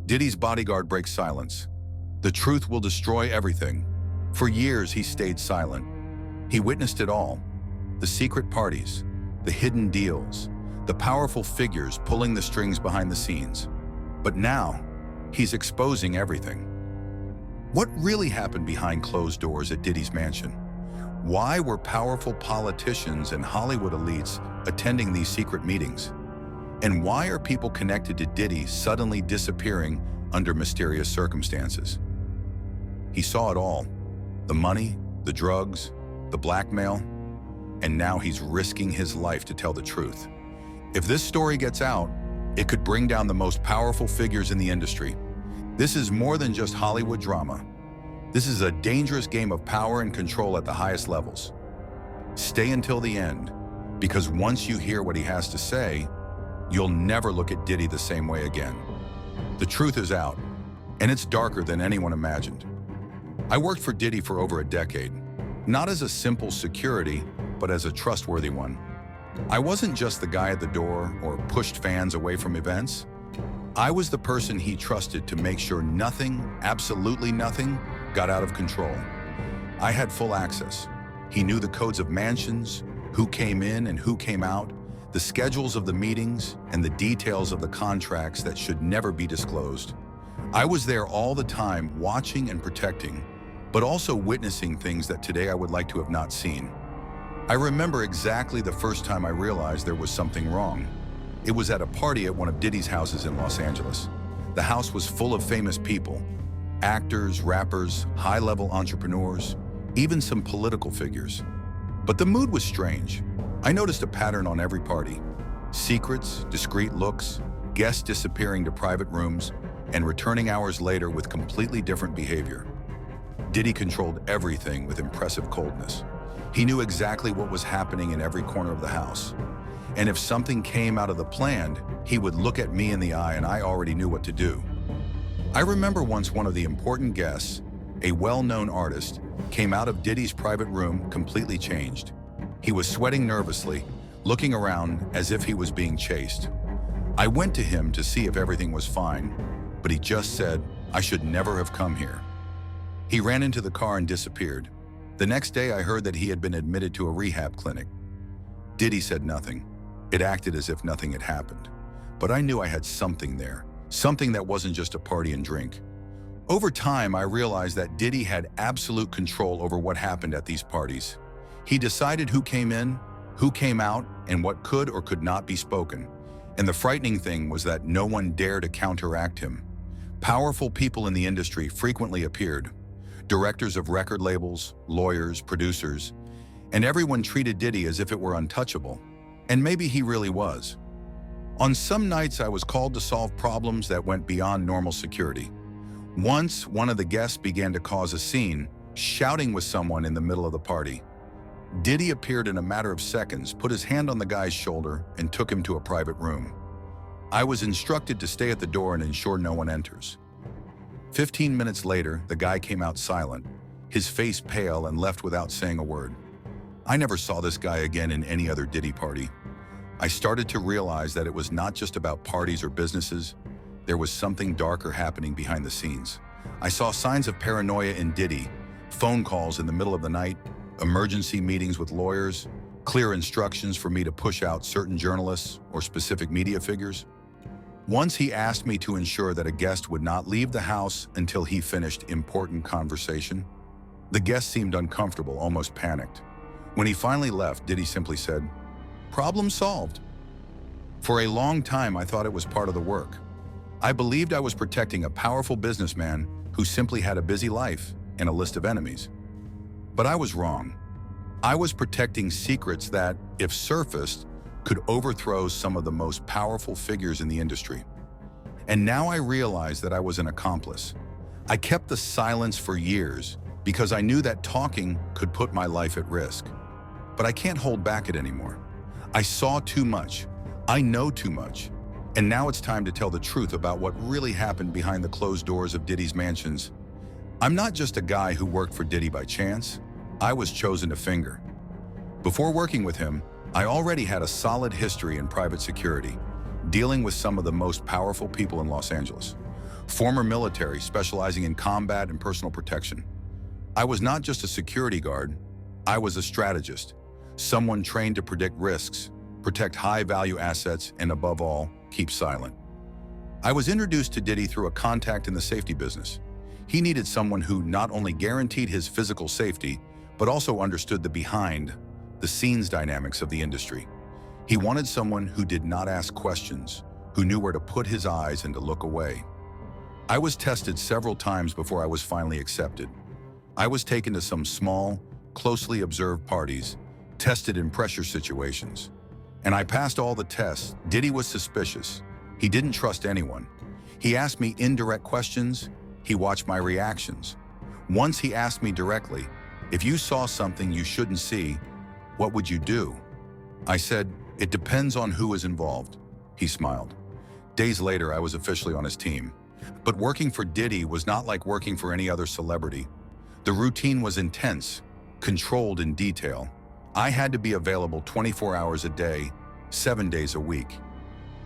Diddy's bodyguard breaks silence. The truth will destroy everything. For years, he stayed silent. He witnessed it all. The secret parties, the hidden deals, the powerful figures pulling the strings behind the scenes. But now, he's exposing everything. What really happened behind closed doors at Diddy's mansion? Why were powerful politicians and Hollywood elites attending these secret meetings? And why are people connected to Diddy suddenly disappearing under mysterious circumstances? He saw it all. The money, the drugs, the blackmail, and now he's risking his life to tell the truth. If this story gets out, it could bring down the most powerful figures in the industry. This is more than just Hollywood drama. This is a dangerous game of power and control at the highest levels. Stay until the end, because once you hear what he has to say, you'll never look at Diddy the same way again. The truth is out, and it's darker than anyone imagined. I worked for Diddy for over a decade, not as a simple security, but as a trustworthy one. I wasn't just the guy at the door or pushed fans away from events. I was the person he trusted to make sure nothing, absolutely nothing, got out of control. I had full access. He knew the codes of mansions, who came in and who came out, the schedules of the meetings, and the details of the contracts that should never be disclosed. I was there all the time, watching and protecting, but also witnessing things that today I would like to have not seen. I remember exactly the first time I realized there was something wrong. It was at a party at one of Diddy's houses in Los Angeles. The house was full of famous people, actors, rappers, high-level entrepreneurs, even some political figures. But the mood was strange. I noticed a pattern on every party. Secrets, discreet looks, guests disappearing to private rooms, and returning hours later with completely different behavior. Diddy controlled everything with impressive coldness. He knew exactly what was happening in every corner of the house. And if something came out of the plan, he would look at me in the eye and I already knew what to do. I remember once one of the important guests, a well-known artist, came out of Diddy's private room completely changed. He was sweating nervously, looking around as if he was being chased. I went to him to see if everything was fine, but he just said, "I should never have come here." He ran into the car and disappeared. The next day I heard that he had been admitted to a rehab clinic. Diddy said nothing. It acted as if nothing had happened. But I knew I had something there, something that wasn't just a party and drink. Over time, I realized that Diddy had absolute control over what happened at these parties. He decided who came in, who came out, and what could or could not be spoken. And the frightening thing was that no one dared to counteract him. Powerful people in the industry frequently appeared. Directors of record labels, lawyers, producers, and everyone treated Diddy as if it were untouchable. And maybe he really was. On some nights, I was called to solve problems that went beyond normal security. Once, one of the guests began to cause a scene, shouting with someone in the middle of the party. Diddy appeared in a matter of seconds, put his hand on the guy's shoulder, and took him to a private room. I was instructed to stay at the door and ensure no one enters. 15 minutes later, the guy came out silent, his face pale, and left without saying a word. I never saw this guy again in any other Diddy party. I started to realize that it was not just about parties or businesses. There was something darker happening behind the scenes. I saw signs of paranoia in Diddy, phone calls in the middle of the night, emergency meetings with lawyers, clear instructions for me to push out certain journalists or specific media figures. Once he asked me to ensure that a guest would not leave the house until he finished important conversation. The guest seemed uncomfortable, almost panicked. When he finally left, Diddy simply said, "Problem solved." For a long time, I thought it was part of the work. I believed I was protecting a powerful businessman who simply had a busy life and a list of enemies. But I was wrong. I was protecting secrets that, if surfaced, could overthrow some of the most powerful figures in the industry. And now I realized that I was an accomplice. I kept the silence for years because I knew that talking could put my life at risk. But I can't hold back it anymore. I saw too much. I know too much. And now it's time to tell the truth about what really happened behind the closed doors of Diddy's mansions. I'm not just a guy who worked for Diddy by chance. I was chosen to finger. Before working with him, I already had a solid history in private security, dealing with some of the most powerful people in Los Angeles. Former military, specializing in combat and personal protection. I was not just a security guard, I was a strategist, someone trained to predict risks, protect high-value assets, and above all, keep silent. I was introduced to Diddy through a contact in the safety business. He needed someone who not only guaranteed his physical safety, but also understood the behind-the-scenes dynamics of the industry. He wanted someone who did not ask questions, who knew where to put his eyes and to look away. I was tested several times before I was finally accepted. I was taken to some small, closely observed parties, tested in pressure situations. And I passed all the tests. Diddy was suspicious. He didn't trust anyone. He asked me indirect questions. He watched my reactions. Once he asked me directly, if you saw something you shouldn't see, what would you do? I said, it depends on who is involved. He smiled. Days later, I was officially on his team. But working for Diddy was not like working for any other celebrity. The routine was intense, controlled in detail. I had to be available 24 hours a day, 7 days a week.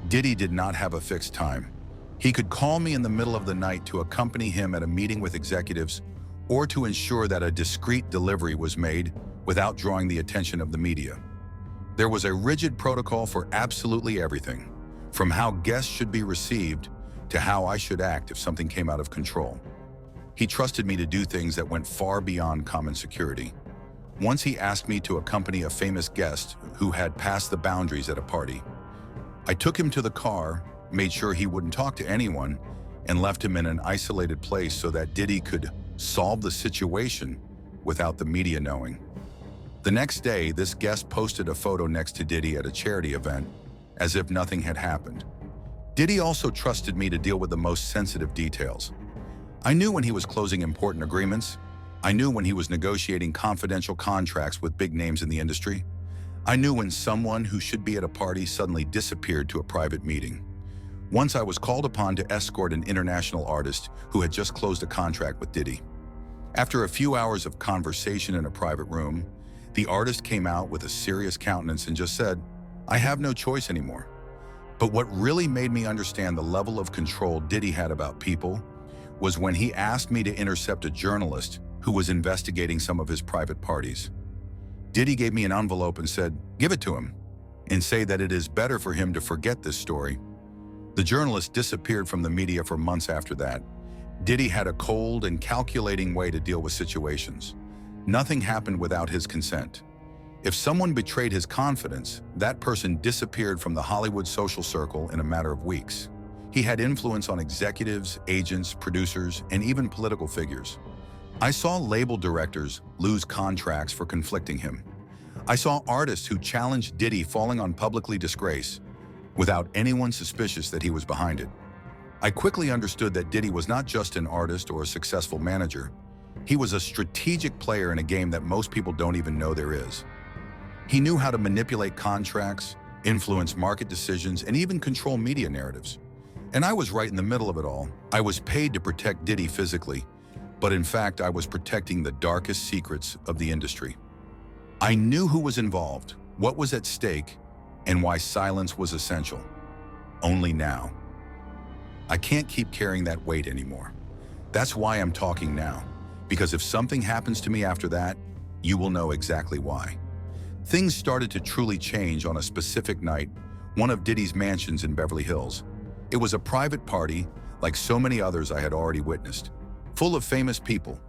Diddy did not have a fixed time. He could call me in the middle of the night to accompany him at a meeting with executives or to ensure that a discreet delivery was made without drawing the attention of the media. There was a rigid protocol for absolutely everything, from how guests should be received to how I should act if something came out of control. He trusted me to do things that went far beyond common security. Once he asked me to accompany a famous guest who had passed the boundaries at a party. I took him to the car, made sure he wouldn't talk to anyone, and left him in an isolated place so that Diddy could solve the situation without the media knowing. The next day, this guest posted a photo next to Diddy at a charity event, as if nothing had happened. Diddy also trusted me to deal with the most sensitive details. I knew when he was closing important agreements. I knew when he was negotiating confidential contracts with big names in the industry. I knew when someone who should be at a party suddenly disappeared to a private meeting. Once I was called upon to escort an international artist who had just closed a contract with Diddy. After a few hours of conversation in a private room, the artist came out with a serious countenance and just said, "I have no choice anymore." But what really made me understand the level of control Diddy had about people was when he asked me to intercept a journalist who was investigating some of his private parties. Diddy gave me an envelope and said, "Give it to him, and say that it is better for him to forget this story." The journalist disappeared from the media for months after that. Diddy had a cold and calculating way to deal with situations. Nothing happened without his consent. If someone betrayed his confidence, that person disappeared from the Hollywood social circle in a matter of weeks. He had influence on executives, agents, producers, and even political figures. I saw label directors lose contracts for conflicting him. I saw artists who challenged Diddy falling on publicly disgrace without anyone suspicious that he was behind it. I quickly understood that Diddy was not just an artist or a successful manager. He was a strategic player in a game that most people don't even know there is. He knew how to manipulate contracts, influence market decisions, and even control media narratives. And I was right in the middle of it all. I was paid to protect Diddy physically, but in fact, I was protecting the darkest secrets of the industry. I knew who was involved, what was at stake, and why silence was essential. Only now. I can't keep carrying that weight anymore. That's why I'm talking now, because if something happens to me after that, you will know exactly why. Things started to truly change on a specific night, one of Diddy's mansions in Beverly Hills. It was a private party, like so many others I had already witnessed, full of famous people,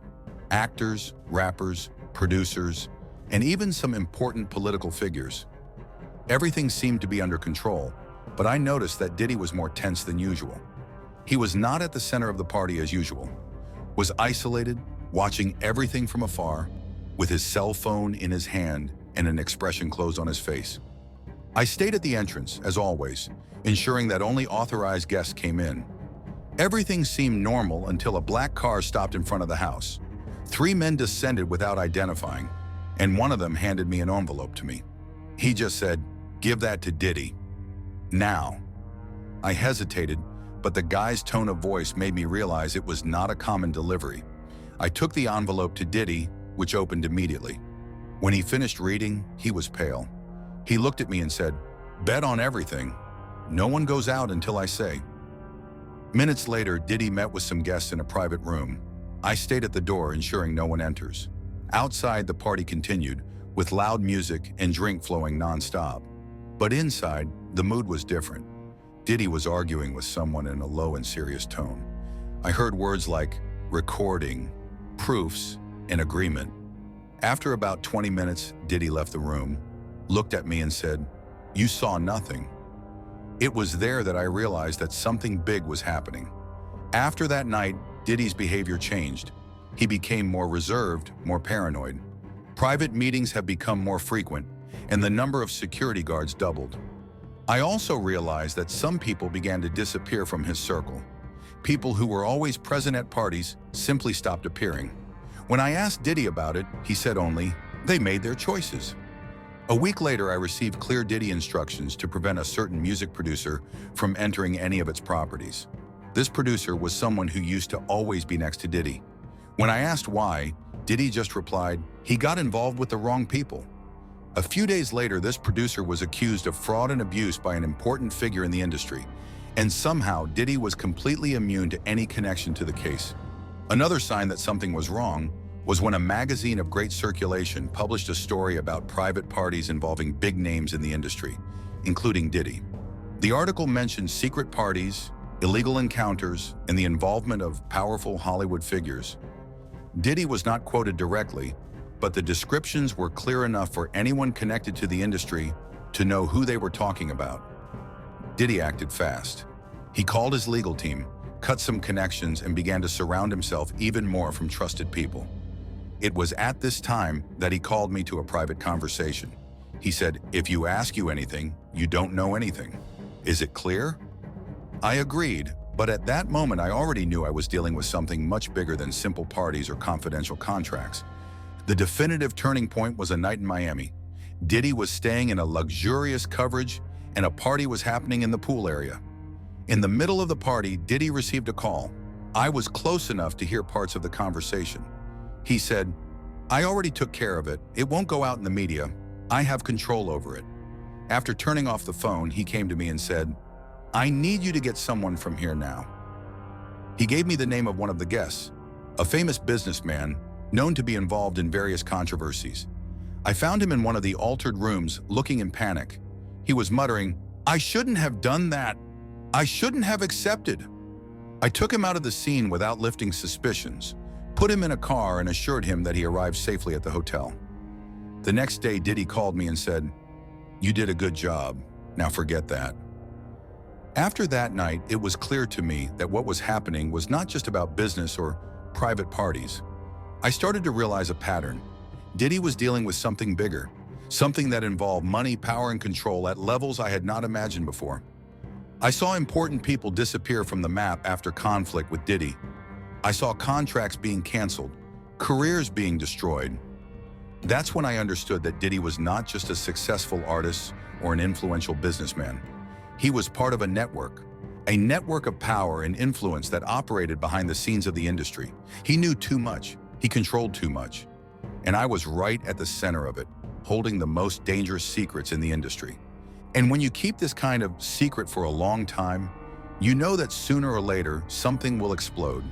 actors, rappers, producers, and even some important political figures. Everything seemed to be under control, but I noticed that Diddy was more tense than usual. He was not at the center of the party as usual, was isolated, watching everything from afar, with his cell phone in his hand and an expression closed on his face. I stayed at the entrance, as always, ensuring that only authorized guests came in. Everything seemed normal until a black car stopped in front of the house. 3 men descended without identifying, and one of them handed me an envelope to me. He just said, "Give that to Diddy. Now." I hesitated, but the guy's tone of voice made me realize it was not a common delivery. I took the envelope to Diddy, which opened immediately. When he finished reading, he was pale. He looked at me and said, "Bet on everything. No one goes out until I say." Minutes later, Diddy met with some guests in a private room. I stayed at the door, ensuring no one enters. Outside, the party continued, with loud music and drink flowing non-stop. But inside, the mood was different. Diddy was arguing with someone in a low and serious tone. I heard words like recording, proofs, and agreement. After about 20 minutes, Diddy left the room, looked at me and said, "You saw nothing." It was there that I realized that something big was happening. After that night, Diddy's behavior changed. He became more reserved, more paranoid. Private meetings have become more frequent, and the number of security guards doubled. I also realized that some people began to disappear from his circle. People who were always present at parties simply stopped appearing. When I asked Diddy about it, he said only, "They made their choices." A week later, I received clear Diddy instructions to prevent a certain music producer from entering any of its properties. This producer was someone who used to always be next to Diddy. When I asked why, Diddy just replied, "He got involved with the wrong people." A few days later, this producer was accused of fraud and abuse by an important figure in the industry, and somehow Diddy was completely immune to any connection to the case. Another sign that something was wrong was when a magazine of great circulation published a story about private parties involving big names in the industry, including Diddy. The article mentioned secret parties, illegal encounters, and the involvement of powerful Hollywood figures. Diddy was not quoted directly, but the descriptions were clear enough for anyone connected to the industry to know who they were talking about. Diddy acted fast. He called his legal team, cut some connections, and began to surround himself even more from trusted people. It was at this time that he called me to a private conversation. He said, "If you ask you anything, you don't know anything. Is it clear?" I agreed, but at that moment I already knew I was dealing with something much bigger than simple parties or confidential contracts. The definitive turning point was a night in Miami. Diddy was staying in a luxurious coverage, and a party was happening in the pool area. In the middle of the party, Diddy received a call. I was close enough to hear parts of the conversation. He said, "I already took care of it. It won't go out in the media. I have control over it." After turning off the phone, he came to me and said, "I need you to get someone from here now." He gave me the name of one of the guests, a famous businessman known to be involved in various controversies. I found him in one of the altered rooms, looking in panic. He was muttering, "I shouldn't have done that. I shouldn't have accepted." I took him out of the scene without lifting suspicions, put him in a car, and assured him that he arrived safely at the hotel. The next day, Diddy called me and said, "You did a good job. Now forget that." After that night, it was clear to me that what was happening was not just about business or private parties. I started to realize a pattern. Diddy was dealing with something bigger, something that involved money, power, and control at levels I had not imagined before. I saw important people disappear from the map after conflict with Diddy. I saw contracts being canceled, careers being destroyed. That's when I understood that Diddy was not just a successful artist or an influential businessman. He was part of a network of power and influence that operated behind the scenes of the industry. He knew too much. He controlled too much. And I was right at the center of it, holding the most dangerous secrets in the industry. And when you keep this kind of secret for a long time, you know that sooner or later, something will explode.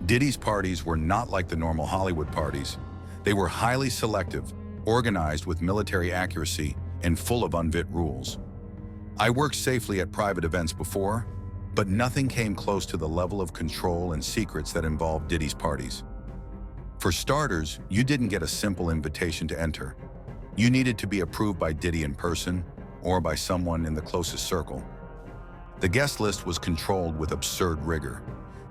Diddy's parties were not like the normal Hollywood parties. They were highly selective, organized with military accuracy, and full of unwritten rules. I worked safely at private events before, but nothing came close to the level of control and secrets that involved Diddy's parties. For starters, you didn't get a simple invitation to enter. You needed to be approved by Diddy in person or by someone in the closest circle. The guest list was controlled with absurd rigor.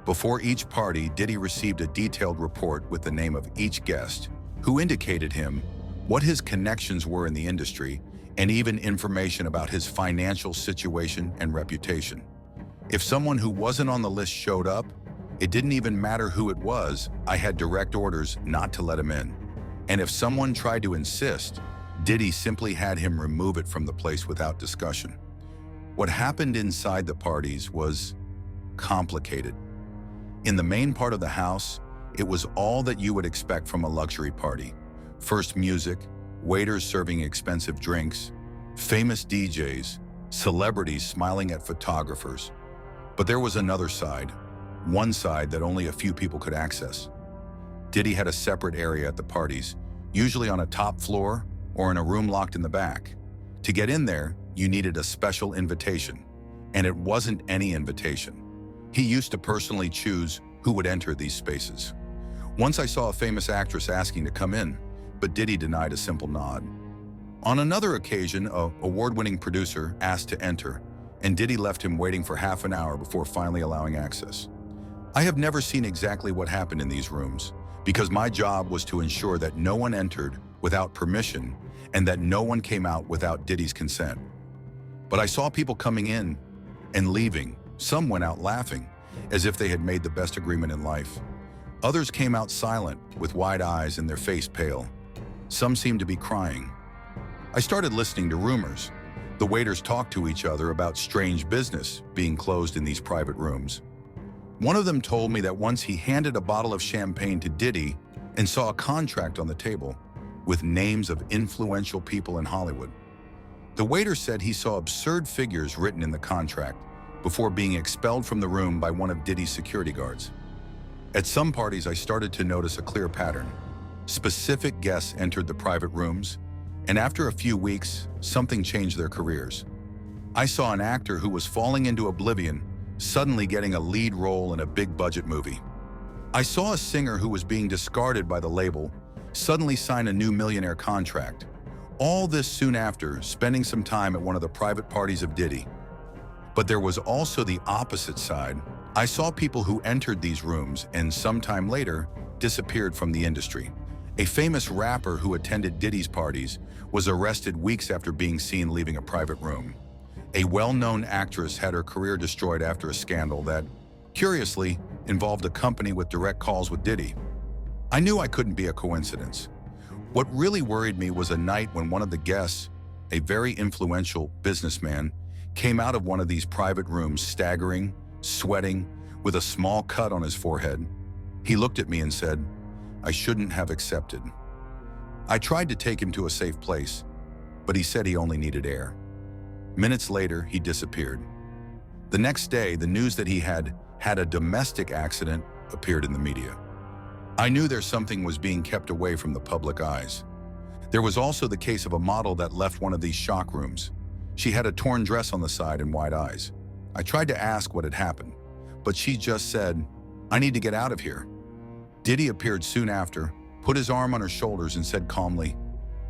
Before each party, Diddy received a detailed report with the name of each guest, who indicated him, what his connections were in the industry, and even information about his financial situation and reputation. If someone who wasn't on the list showed up, it didn't even matter who it was. I had direct orders not to let him in. And if someone tried to insist, Diddy simply had him remove it from the place without discussion. What happened inside the parties was complicated. In the main part of the house, it was all that you would expect from a luxury party. First music, waiters serving expensive drinks, famous DJs, celebrities smiling at photographers. But there was another side, one side that only a few people could access. Diddy had a separate area at the parties, usually on a top floor or in a room locked in the back. To get in there, you needed a special invitation, and it wasn't any invitation. He used to personally choose who would enter these spaces. Once I saw a famous actress asking to come in, but Diddy denied a simple nod. On another occasion, an award-winning producer asked to enter, and Diddy left him waiting for half an hour before finally allowing access. I have never seen exactly what happened in these rooms, because my job was to ensure that no one entered without permission and that no one came out without Diddy's consent. But I saw people coming in and leaving. Some went out laughing, as if they had made the best agreement in life. Others came out silent, with wide eyes and their face pale. Some seemed to be crying. I started listening to rumors. The waiters talked to each other about strange business being closed in these private rooms. One of them told me that once he handed a bottle of champagne to Diddy and saw a contract on the table with names of influential people in Hollywood. The waiter said he saw absurd figures written in the contract before being expelled from the room by one of Diddy's security guards. At some parties, I started to notice a clear pattern. Specific guests entered the private rooms, and after a few weeks, something changed their careers. I saw an actor who was falling into oblivion suddenly getting a lead role in a big-budget movie. I saw a singer who was being discarded by the label suddenly sign a new millionaire contract. All this soon after spending some time at one of the private parties of Diddy. But there was also the opposite side. I saw people who entered these rooms and sometime later disappeared from the industry. A famous rapper who attended Diddy's parties was arrested weeks after being seen leaving a private room. A well-known actress had her career destroyed after a scandal that, curiously, involved a company with direct calls with Diddy. I knew I couldn't be a coincidence. What really worried me was a night when one of the guests, a very influential businessman, came out of one of these private rooms staggering, sweating, with a small cut on his forehead. He looked at me and said, "I shouldn't have accepted." I tried to take him to a safe place, but he said he only needed air. Minutes later, he disappeared. The next day, the news that he had had a domestic accident appeared in the media. I knew something was being kept away from the public eyes. There was also the case of a model that left one of these shock rooms. She had a torn dress on the side and wide eyes. I tried to ask what had happened, but she just said, "I need to get out of here." Diddy appeared soon after, put his arm on her shoulders and said calmly,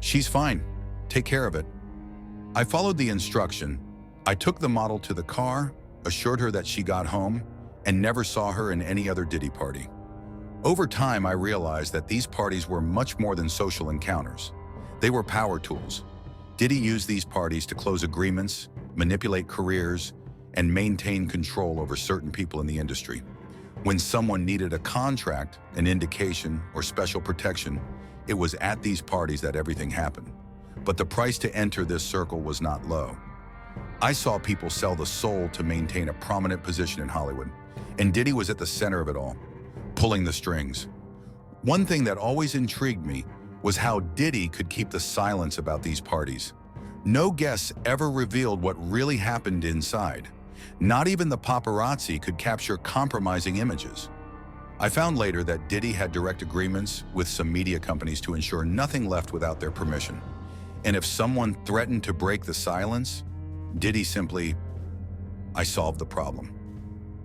"She's fine, take care of it." I followed the instruction. I took the model to the car, assured her that she got home, and never saw her in any other Diddy party. Over time, I realized that these parties were much more than social encounters. They were power tools. Diddy used these parties to close agreements, manipulate careers, and maintain control over certain people in the industry. When someone needed a contract, an indication, or special protection, it was at these parties that everything happened. But the price to enter this circle was not low. I saw people sell the soul to maintain a prominent position in Hollywood, and Diddy was at the center of it all, pulling the strings. One thing that always intrigued me was how Diddy could keep the silence about these parties. No guests ever revealed what really happened inside. Not even the paparazzi could capture compromising images. I found later that Diddy had direct agreements with some media companies to ensure nothing left without their permission. And if someone threatened to break the silence, Diddy simply, "I solved the problem."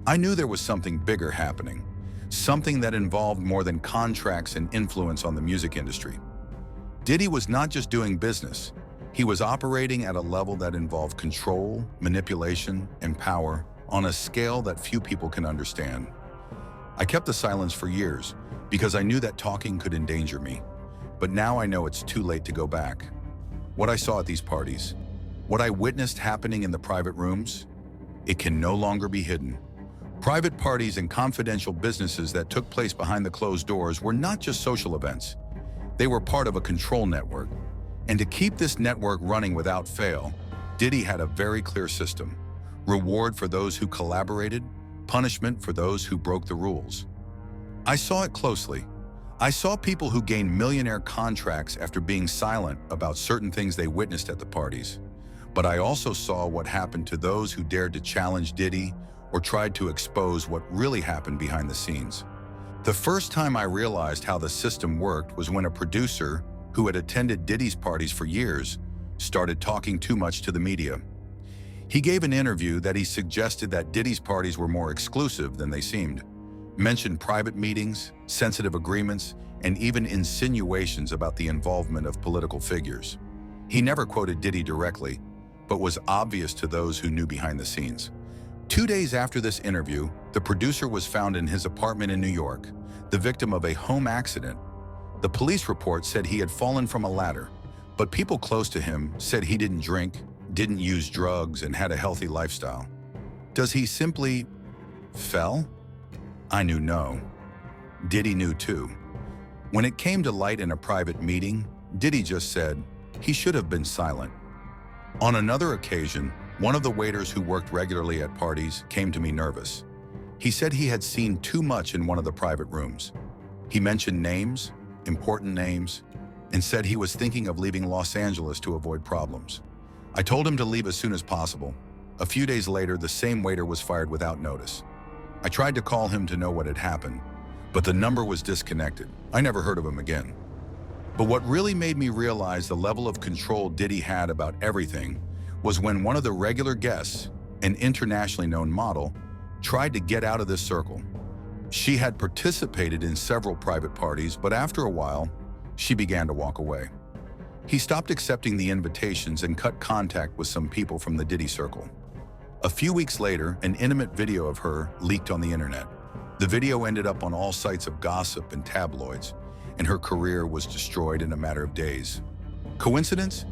I knew there was something bigger happening, something that involved more than contracts and influence on the music industry. Diddy was not just doing business. He was operating at a level that involved control, manipulation, and power on a scale that few people can understand. I kept the silence for years because I knew that talking could endanger me. But now I know it's too late to go back. What I saw at these parties, what I witnessed happening in the private rooms, it can no longer be hidden. Private parties and confidential businesses that took place behind the closed doors were not just social events. They were part of a control network. And to keep this network running without fail, Diddy had a very clear system. Reward for those who collaborated, punishment for those who broke the rules. I saw it closely. I saw people who gained millionaire contracts after being silent about certain things they witnessed at the parties. But I also saw what happened to those who dared to challenge Diddy or tried to expose what really happened behind the scenes. The first time I realized how the system worked was when a producer who had attended Diddy's parties for years started talking too much to the media. He gave an interview that he suggested that Diddy's parties were more exclusive than they seemed, mentioned private meetings, sensitive agreements, and even insinuations about the involvement of political figures. He never quoted Diddy directly, but was obvious to those who knew behind the scenes. 2 days after this interview, the producer was found in his apartment in New York, the victim of a home accident. The police report said he had fallen from a ladder, but people close to him said he didn't drink, didn't use drugs, and had a healthy lifestyle. Does he simply fell? I knew no. Diddy knew too. When it came to light in a private meeting, Diddy just said he should have been silent. On another occasion, one of the waiters who worked regularly at parties came to me nervous. He said he had seen too much in one of the private rooms. He mentioned names, important names, and said he was thinking of leaving Los Angeles to avoid problems. I told him to leave as soon as possible. A few days later, the same waiter was fired without notice. I tried to call him to know what had happened, but the number was disconnected. I never heard of him again. But what really made me realize the level of control Diddy had about everything was when one of the regular guests, an internationally known model, tried to get out of this circle. She had participated in several private parties, but after a while, she began to walk away. He stopped accepting the invitations and cut contact with some people from the Diddy circle. A few weeks later, an intimate video of her leaked on the internet. The video ended up on all sites of gossip and tabloids, and her career was destroyed in a matter of days. Coincidence?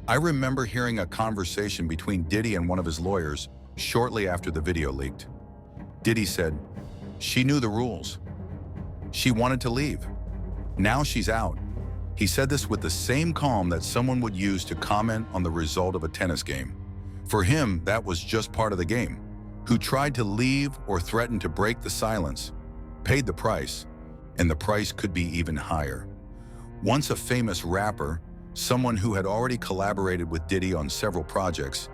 I remember hearing a conversation between Diddy and one of his lawyers shortly after the video leaked. Diddy said, "She knew the rules. She wanted to leave. Now she's out." He said this with the same calm that someone would use to comment on the result of a tennis game. For him, that was just part of the game. Who tried to leave or threatened to break the silence paid the price, and the price could be even higher. Once a famous rapper, someone who had already collaborated with Diddy on several projects,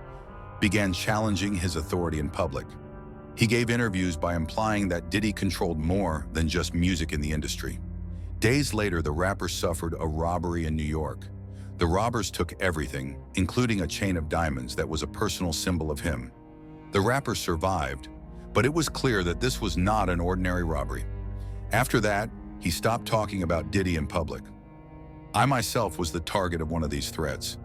began challenging his authority in public. He gave interviews by implying that Diddy controlled more than just music in the industry. Days later, the rapper suffered a robbery in New York. The robbers took everything, including a chain of diamonds that was a personal symbol of him. The rapper survived, but it was clear that this was not an ordinary robbery. After that, he stopped talking about Diddy in public. I myself was the target of one of these threats.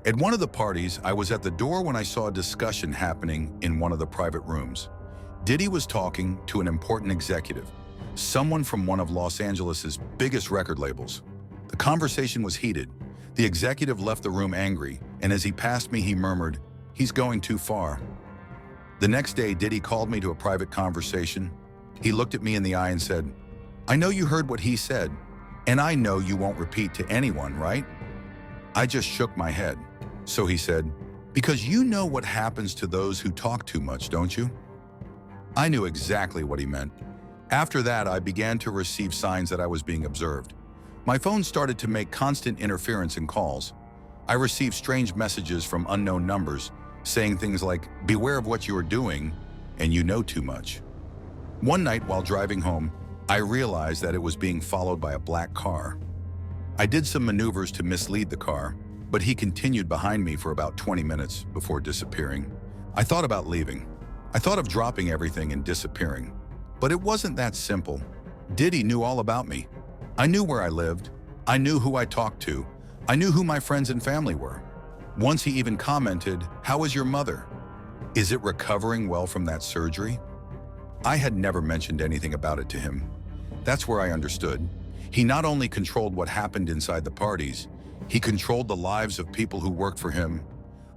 At one of the parties, I was at the door when I saw a discussion happening in one of the private rooms. Diddy was talking to an important executive, someone from one of Los Angeles's biggest record labels. The conversation was heated. The executive left the room angry, and as he passed me, he murmured, "He's going too far." The next day, Diddy called me to a private conversation. He looked at me in the eye and said, "I know you heard what he said, and I know you won't repeat to anyone, right?" I just shook my head. So he said, "Because you know what happens to those who talk too much, don't you?" I knew exactly what he meant. After that, I began to receive signs that I was being observed. My phone started to make constant interference in calls. I received strange messages from unknown numbers saying things like, "Beware of what you are doing, and you know too much." One night while driving home, I realized that it was being followed by a black car. I did some maneuvers to mislead the car, but he continued behind me for about 20 minutes before disappearing. I thought about leaving. I thought of dropping everything and disappearing. But it wasn't that simple. Diddy knew all about me. I knew where I lived. I knew who I talked to. I knew who my friends and family were. Once he even commented, "How is your mother? Is it recovering well from that surgery?" I had never mentioned anything about it to him. That's where I understood. He not only controlled what happened inside the parties, he controlled the lives of people who worked for him.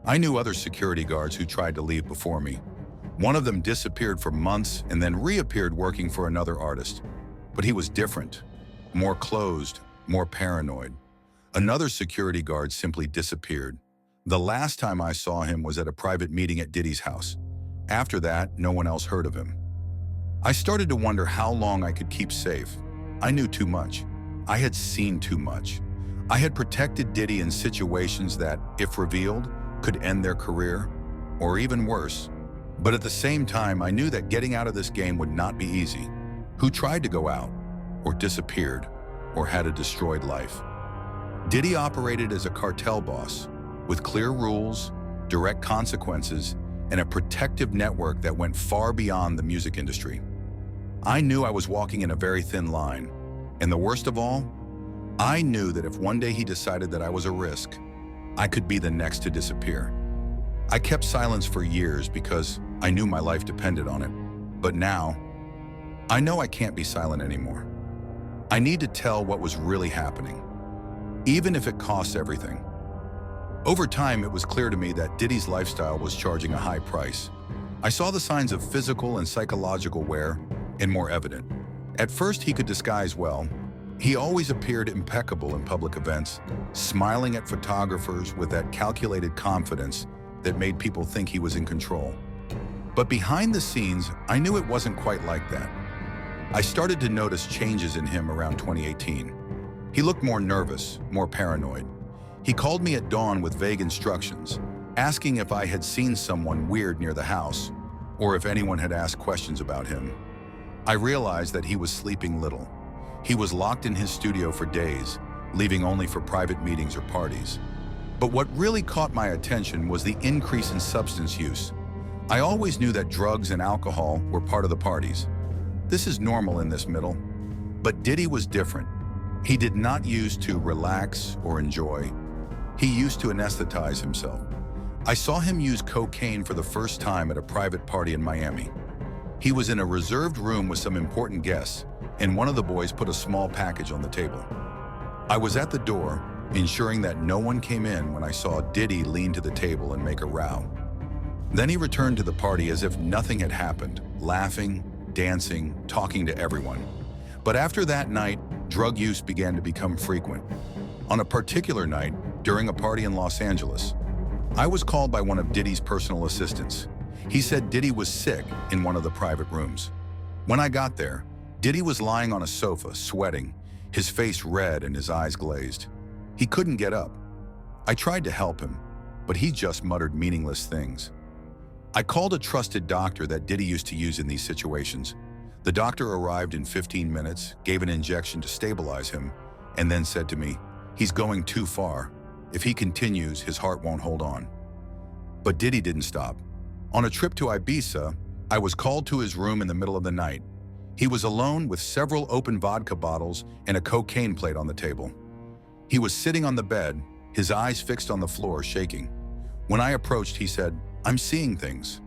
I knew other security guards who tried to leave before me. One of them disappeared for months and then reappeared working for another artist. But he was different, more closed, more paranoid. Another security guard simply disappeared. The last time I saw him was at a private meeting at Diddy's house. After that, no one else heard of him. I started to wonder how long I could keep safe. I knew too much. I had seen too much. I had protected Diddy in situations that, if revealed, could end their career, or even worse, But at the same time, I knew that getting out of this game would not be easy. Who tried to go out, or disappeared, or had a destroyed life? Diddy operated as a cartel boss, with clear rules, direct consequences, and a protective network that went far beyond the music industry. I knew I was walking in a very thin line, and the worst of all, I knew that if one day he decided that I was a risk, I could be the next to disappear. I kept silence for years because I knew my life depended on it. But now, I know I can't be silent anymore. I need to tell what was really happening, even if it costs everything. Over time, it was clear to me that Diddy's lifestyle was charging a high price. I saw the signs of physical and psychological wear, and more evident. At first, he could disguise well. He always appeared impeccable in public events, smiling at photographers with that calculated confidence that made people think he was in control. But behind the scenes, I knew it wasn't quite like that. I started to notice changes in him around 2018. He looked more nervous, more paranoid. He called me at dawn with vague instructions, asking if I had seen someone weird near the house, or if anyone had asked questions about him. I realized that he was sleeping little. He was locked in his studio for days, leaving only for private meetings or parties. But what really caught my attention was the increase in substance use. I always knew that drugs and alcohol were part of the parties. This is normal in this middle. But Diddy was different. He did not use to relax or enjoy. He used to anesthetize himself. I saw him use cocaine for the first time at a private party in Miami. He was in a reserved room with some important guests, and one of the boys put a small package on the table. I was at the door, ensuring that no one came in when I saw Diddy lean to the table and make a row. Then he returned to the party as if nothing had happened, laughing, dancing, talking to everyone. But after that night, drug use began to become frequent. On a particular night, during a party in Los Angeles, I was called by one of Diddy's personal assistants. He said Diddy was sick in one of the private rooms. When I got there, Diddy was lying on a sofa, sweating, his face red and his eyes glazed. He couldn't get up. I tried to help him, but he just muttered meaningless things. I called a trusted doctor that Diddy used to use in these situations. The doctor arrived in 15 minutes, gave an injection to stabilize him, and then said to me, "He's going too far. If he continues, his heart won't hold on." But Diddy didn't stop. On a trip to Ibiza, I was called to his room in the middle of the night. He was alone with several open vodka bottles and a cocaine plate on the table. He was sitting on the bed, his eyes fixed on the floor, shaking. When I approached, he said, "I'm seeing things."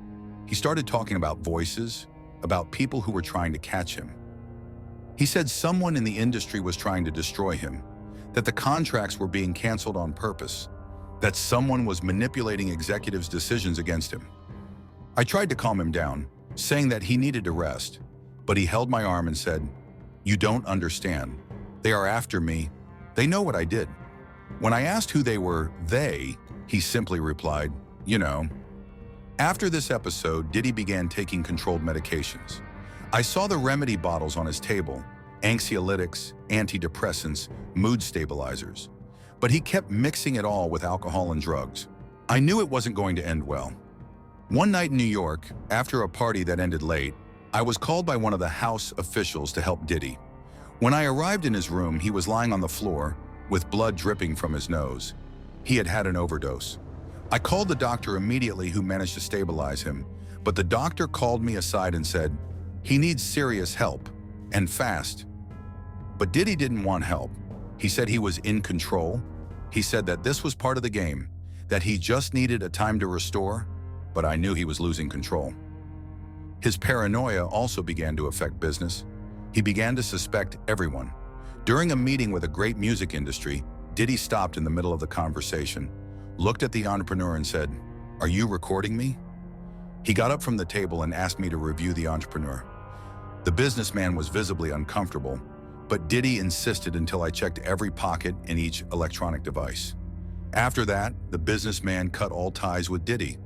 He started talking about voices, about people who were trying to catch him. He said someone in the industry was trying to destroy him, that the contracts were being canceled on purpose, that someone was manipulating executives' decisions against him. I tried to calm him down, saying that he needed to rest, but he held my arm and said, "You don't understand. They are after me. They know what I did." When I asked who they were, he simply replied, "You know." After this episode, Diddy began taking controlled medications. I saw the remedy bottles on his table, anxiolytics, antidepressants, mood stabilizers. But he kept mixing it all with alcohol and drugs. I knew it wasn't going to end well. One night in New York, after a party that ended late, I was called by one of the house officials to help Diddy. When I arrived in his room, he was lying on the floor, with blood dripping from his nose. He had had an overdose. I called the doctor immediately, who managed to stabilize him, but the doctor called me aside and said, "He needs serious help, and fast." But Diddy didn't want help. He said he was in control. He said that this was part of the game, that he just needed a time to restore, but I knew he was losing control. His paranoia also began to affect business. He began to suspect everyone. During a meeting with a great music industry, Diddy stopped in the middle of the conversation, looked at the entrepreneur and said, "Are you recording me?" He got up from the table and asked me to review the entrepreneur. The businessman was visibly uncomfortable, but Diddy insisted until I checked every pocket in each electronic device. After that, the businessman cut all ties with Diddy.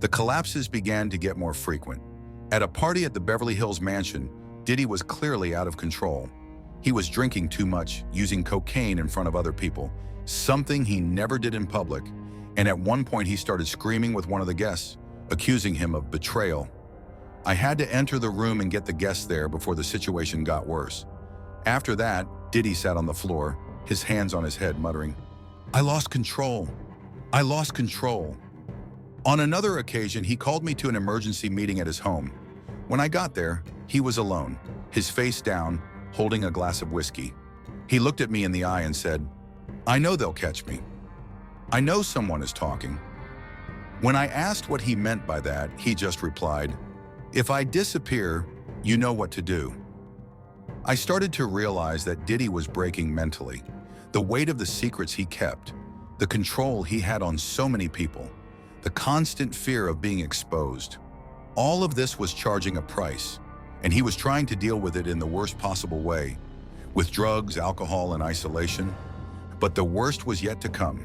The collapses began to get more frequent. At a party at the Beverly Hills mansion, Diddy was clearly out of control. He was drinking too much, using cocaine in front of other people, something he never did in public, and at one point he started screaming with one of the guests, accusing him of betrayal. I had to enter the room and get the guests there before the situation got worse. After that, Diddy sat on the floor, his hands on his head, muttering, "I lost control. I lost control." On another occasion, he called me to an emergency meeting at his home. When I got there, he was alone, his face down, holding a glass of whiskey. He looked at me in the eye and said, "I know they'll catch me. I know someone is talking." When I asked what he meant by that, he just replied, "If I disappear, you know what to do." I started to realize that Diddy was breaking mentally. The weight of the secrets he kept, the control he had on so many people, the constant fear of being exposed. All of this was charging a price, and he was trying to deal with it in the worst possible way, with drugs, alcohol, and isolation. But the worst was yet to come,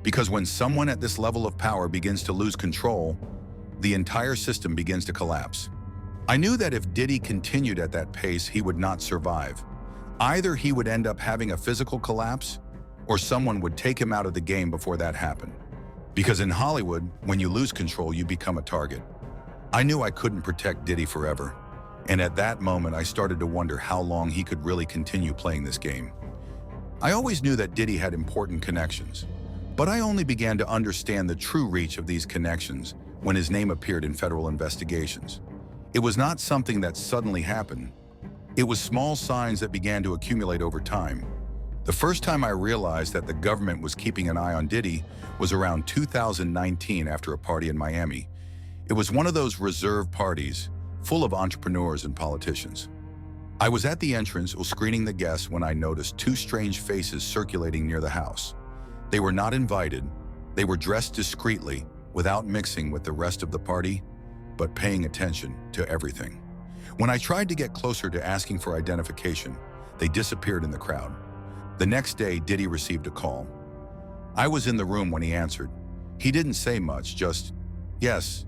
because when someone at this level of power begins to lose control, the entire system begins to collapse. I knew that if Diddy continued at that pace, he would not survive. Either he would end up having a physical collapse, or someone would take him out of the game before that happened. Because in Hollywood, when you lose control, you become a target. I knew I couldn't protect Diddy forever, and at that moment I started to wonder how long he could really continue playing this game. I always knew that Diddy had important connections, but I only began to understand the true reach of these connections when his name appeared in federal investigations. It was not something that suddenly happened. It was small signs that began to accumulate over time. The first time I realized that the government was keeping an eye on Diddy was around 2019 after a party in Miami. It was one of those reserved parties, full of entrepreneurs and politicians. I was at the entrance screening the guests when I noticed two strange faces circulating near the house. They were not invited. They were dressed discreetly, without mixing with the rest of the party, but paying attention to everything. When I tried to get closer to asking for identification, they disappeared in the crowd. The next day, Diddy received a call. I was in the room when he answered. He didn't say much, just, yes,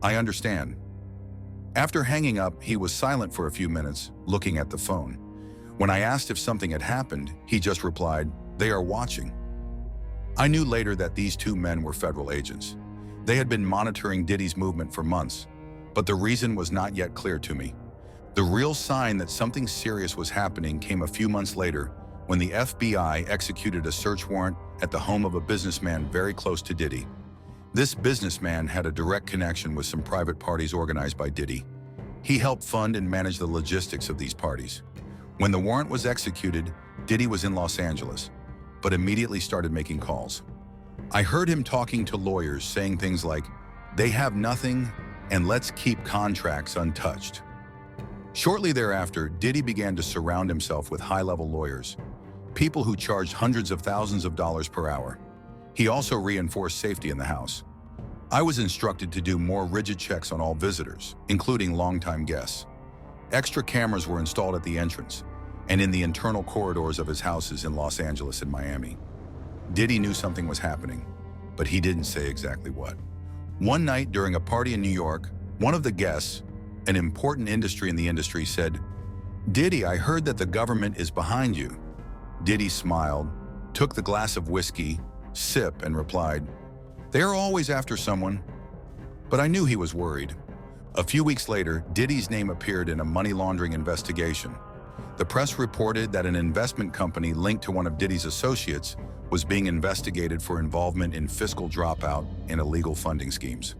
I understand." After hanging up, he was silent for a few minutes, looking at the phone. When I asked if something had happened, he just replied, "They are watching." I knew later that these two men were federal agents. They had been monitoring Diddy's movement for months, but the reason was not yet clear to me. The real sign that something serious was happening came a few months later when the FBI executed a search warrant at the home of a businessman very close to Diddy. This businessman had a direct connection with some private parties organized by Diddy. He helped fund and manage the logistics of these parties. When the warrant was executed, Diddy was in Los Angeles, but immediately started making calls. I heard him talking to lawyers, saying things like, "They have nothing, and let's keep contracts untouched." Shortly thereafter, Diddy began to surround himself with high-level lawyers, people who charged hundreds of thousands of dollars per hour. He also reinforced safety in the house. I was instructed to do more rigid checks on all visitors, including longtime guests. Extra cameras were installed at the entrance and in the internal corridors of his houses in Los Angeles and Miami. Diddy knew something was happening, but he didn't say exactly what. One night during a party in New York, one of the guests, an important industry in the industry, said, "Diddy, I heard that the government is behind you." Diddy smiled, took the glass of whiskey, sipped, and replied, "They are always after someone." But I knew he was worried. A few weeks later, Diddy's name appeared in a money laundering investigation. The press reported that an investment company linked to one of Diddy's associates was being investigated for involvement in fiscal dropout and illegal funding schemes.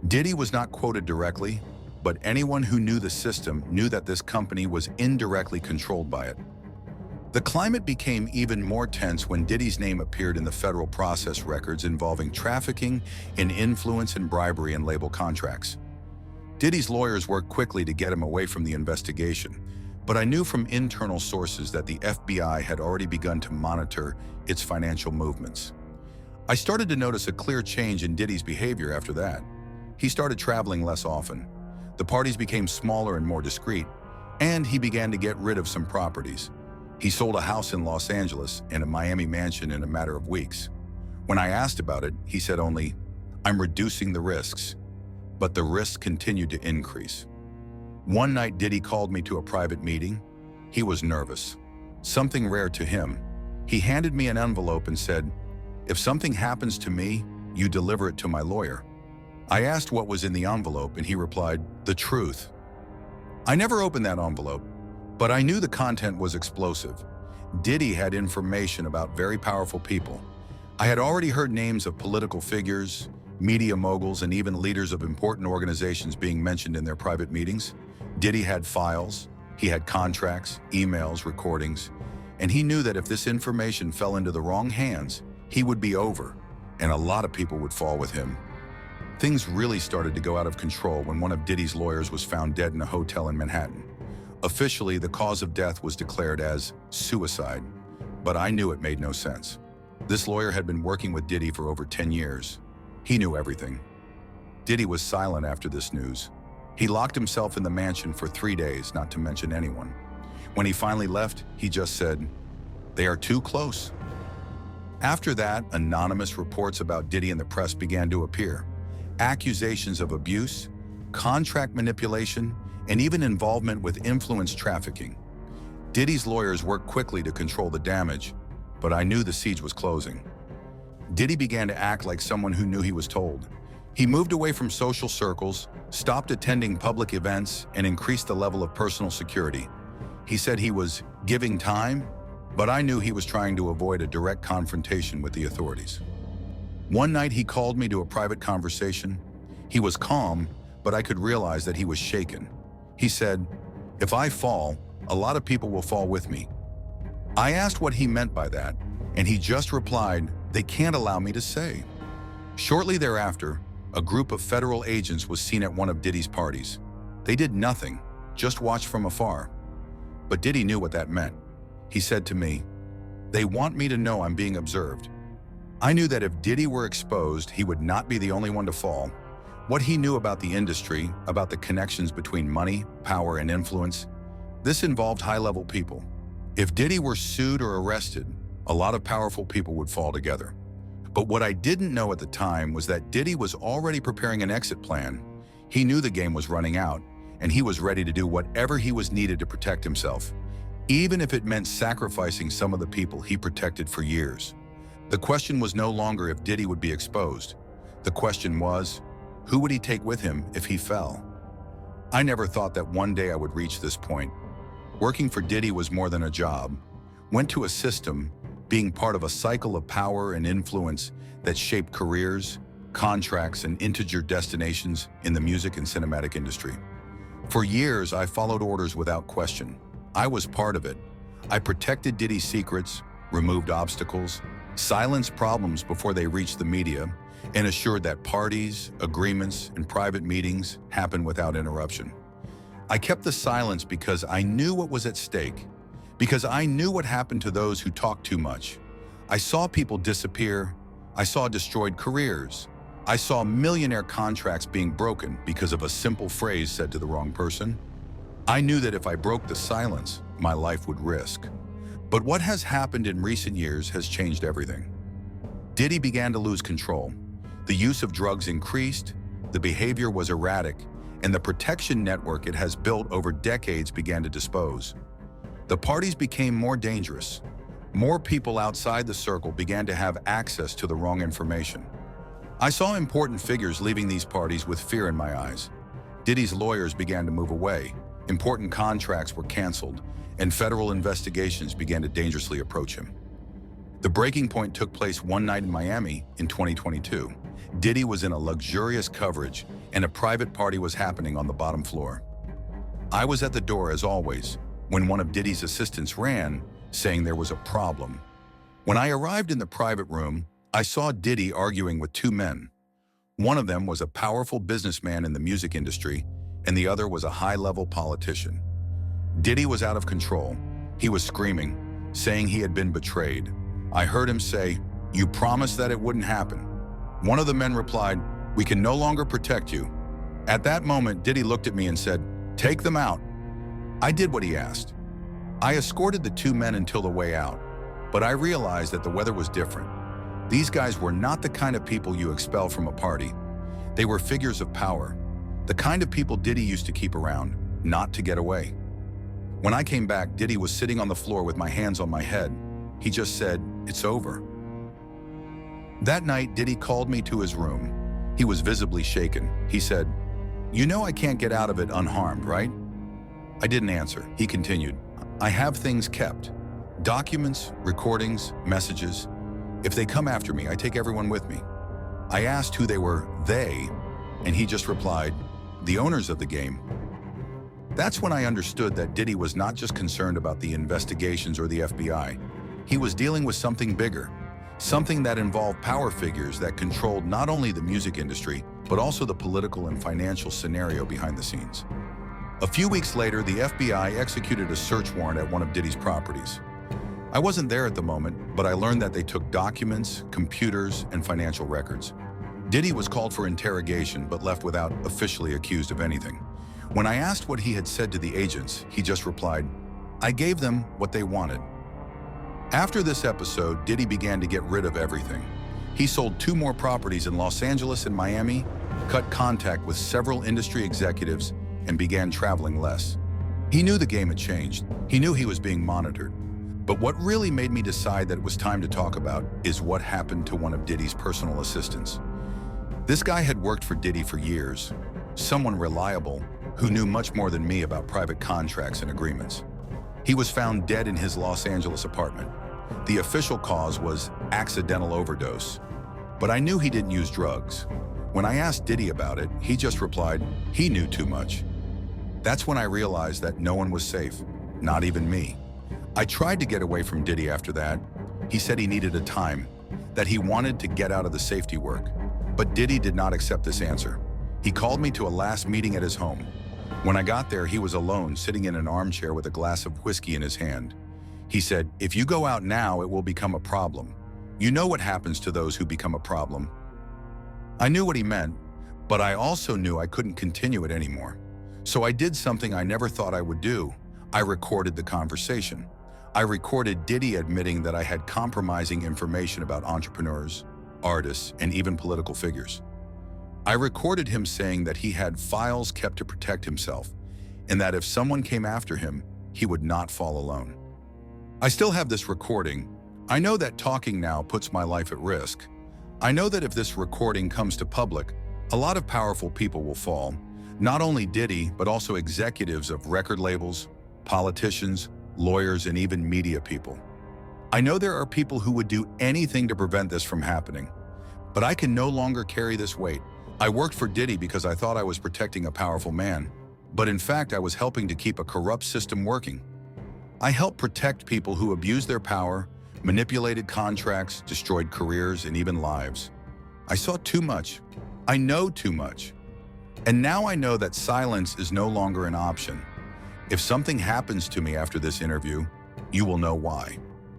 Diddy was not quoted directly, but anyone who knew the system knew that this company was indirectly controlled by it. The climate became even more tense when Diddy's name appeared in the federal process records involving trafficking in influence and bribery and label contracts. Diddy's lawyers worked quickly to get him away from the investigation, but I knew from internal sources that the FBI had already begun to monitor its financial movements. I started to notice a clear change in Diddy's behavior after that. He started traveling less often. The parties became smaller and more discreet, and he began to get rid of some properties. He sold a house in Los Angeles and a Miami mansion in a matter of weeks. When I asked about it, he said only, "I'm reducing the risks." But the risks continued to increase. One night, Diddy called me to a private meeting. He was nervous, something rare to him. He handed me an envelope and said, "If something happens to me, you deliver it to my lawyer." I asked what was in the envelope, and he replied, "The truth." I never opened that envelope, but I knew the content was explosive. Diddy had information about very powerful people. I had already heard names of political figures, media moguls, and even leaders of important organizations being mentioned in their private meetings. Diddy had files, he had contracts, emails, recordings, and he knew that if this information fell into the wrong hands, he would be over, and a lot of people would fall with him. Things really started to go out of control when one of Diddy's lawyers was found dead in a hotel in Manhattan. Officially, the cause of death was declared as suicide, but I knew it made no sense. This lawyer had been working with Diddy for over 10 years. He knew everything. Diddy was silent after this news. He locked himself in the mansion for 3 days, not to mention anyone. When he finally left, he just said, "They are too close." After that, anonymous reports about Diddy in the press began to appear. Accusations of abuse, contract manipulation, and even involvement with influence trafficking. Diddy's lawyers worked quickly to control the damage, but I knew the siege was closing. Diddy began to act like someone who knew he was told. He moved away from social circles, stopped attending public events, and increased the level of personal security. He said he was giving time, but I knew he was trying to avoid a direct confrontation with the authorities. One night he called me to a private conversation. He was calm, but I could realize that he was shaken. He said, "If I fall, a lot of people will fall with me." I asked what he meant by that, and he just replied, "They can't allow me to say." Shortly thereafter, a group of federal agents was seen at one of Diddy's parties. They did nothing, just watched from afar. But Diddy knew what that meant. He said to me, "They want me to know I'm being observed." I knew that if Diddy were exposed, he would not be the only one to fall. What he knew about the industry, about the connections between money, power, and influence, this involved high-level people. If Diddy were sued or arrested, a lot of powerful people would fall together. But what I didn't know at the time was that Diddy was already preparing an exit plan. He knew the game was running out, and he was ready to do whatever he was needed to protect himself, even if it meant sacrificing some of the people he protected for years. The question was no longer if Diddy would be exposed. The question was, who would he take with him if he fell? I never thought that one day I would reach this point. Working for Diddy was more than a job. Went to a system, being part of a cycle of power and influence that shaped careers, contracts, and integer destinations in the music and cinematic industry. For years, I followed orders without question. I was part of it. I protected Diddy's secrets, removed obstacles, silenced problems before they reached the media, and assured that parties, agreements, and private meetings happened without interruption. I kept the silence because I knew what was at stake, because I knew what happened to those who talked too much. I saw people disappear. I saw destroyed careers. I saw millionaire contracts being broken because of a simple phrase said to the wrong person. I knew that if I broke the silence, my life would risk. But what has happened in recent years has changed everything. Diddy began to lose control. The use of drugs increased, the behavior was erratic, and the protection network it has built over decades began to dispose. The parties became more dangerous. More people outside the circle began to have access to the wrong information. I saw important figures leaving these parties with fear in my eyes. Diddy's lawyers began to move away, important contracts were canceled, and federal investigations began to dangerously approach him. The breaking point took place one night in Miami in 2022. Diddy was in a luxurious coverage, and a private party was happening on the bottom floor. I was at the door, as always, when one of Diddy's assistants ran, saying there was a problem. When I arrived in the private room, I saw Diddy arguing with two men. One of them was a powerful businessman in the music industry, and the other was a high-level politician. Diddy was out of control. He was screaming, saying he had been betrayed. I heard him say, "You promised that it wouldn't happen." One of the men replied, "We can no longer protect you." At that moment, Diddy looked at me and said, "Take them out." I did what he asked. I escorted the two men until the way out, but I realized that the weather was different. These guys were not the kind of people you expel from a party. They were figures of power, the kind of people Diddy used to keep around, not to get away. When I came back, Diddy was sitting on the floor with my hands on my head. He just said, "It's over." That night, Diddy called me to his room. He was visibly shaken. He said, "You know I can't get out of it unharmed, right?" I didn't answer. He continued, "I have things kept. Documents, recordings, messages. If they come after me, I take everyone with me." I asked who they were, they, and he just replied, "The owners of the game." That's when I understood that Diddy was not just concerned about the investigations or the FBI. He was dealing with something bigger, something that involved power figures that controlled not only the music industry, but also the political and financial scenario behind the scenes. A few weeks later, the FBI executed a search warrant at one of Diddy's properties. I wasn't there at the moment, but I learned that they took documents, computers, and financial records. Diddy was called for interrogation, but left without officially accused of anything. When I asked what he had said to the agents, he just replied, "I gave them what they wanted." After this episode, Diddy began to get rid of everything. He sold 2 more properties in Los Angeles and Miami, cut contact with several industry executives, and began traveling less. He knew the game had changed. He knew he was being monitored. But what really made me decide that it was time to talk about is what happened to one of Diddy's personal assistants. This guy had worked for Diddy for years, someone reliable who knew much more than me about private contracts and agreements. He was found dead in his Los Angeles apartment. The official cause was accidental overdose, but I knew he didn't use drugs. When I asked Diddy about it, he just replied, he knew too much. That's when I realized that no one was safe, not even me. I tried to get away from Diddy after that. He said he needed a time, that he wanted to get out of the safety work. But Diddy did not accept this answer. He called me to a last meeting at his home. When I got there, he was alone, sitting in an armchair with a glass of whiskey in his hand. He said, "If you go out now, it will become a problem. You know what happens to those who become a problem." I knew what he meant, but I also knew I couldn't continue it anymore. So I did something I never thought I would do. I recorded the conversation. I recorded Diddy admitting that I had compromising information about entrepreneurs, artists, and even political figures. I recorded him saying that he had files kept to protect himself, and that if someone came after him, he would not fall alone. I still have this recording. I know that talking now puts my life at risk. I know that if this recording comes to public, a lot of powerful people will fall. Not only Diddy, but also executives of record labels, politicians, lawyers, and even media people. I know there are people who would do anything to prevent this from happening, but I can no longer carry this weight. I worked for Diddy because I thought I was protecting a powerful man, but in fact I was helping to keep a corrupt system working. I helped protect people who abused their power, manipulated contracts, destroyed careers, and even lives. I saw too much. I know too much. And now I know that silence is no longer an option. If something happens to me after this interview, you will know why.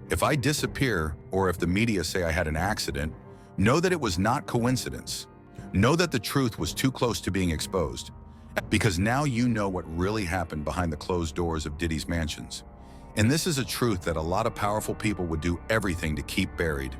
If I disappear, or if the media say I had an accident, know that it was not coincidence. Know that the truth was too close to being exposed. Because now you know what really happened behind the closed doors of Diddy's mansions. And this is a truth that a lot of powerful people would do everything to keep buried.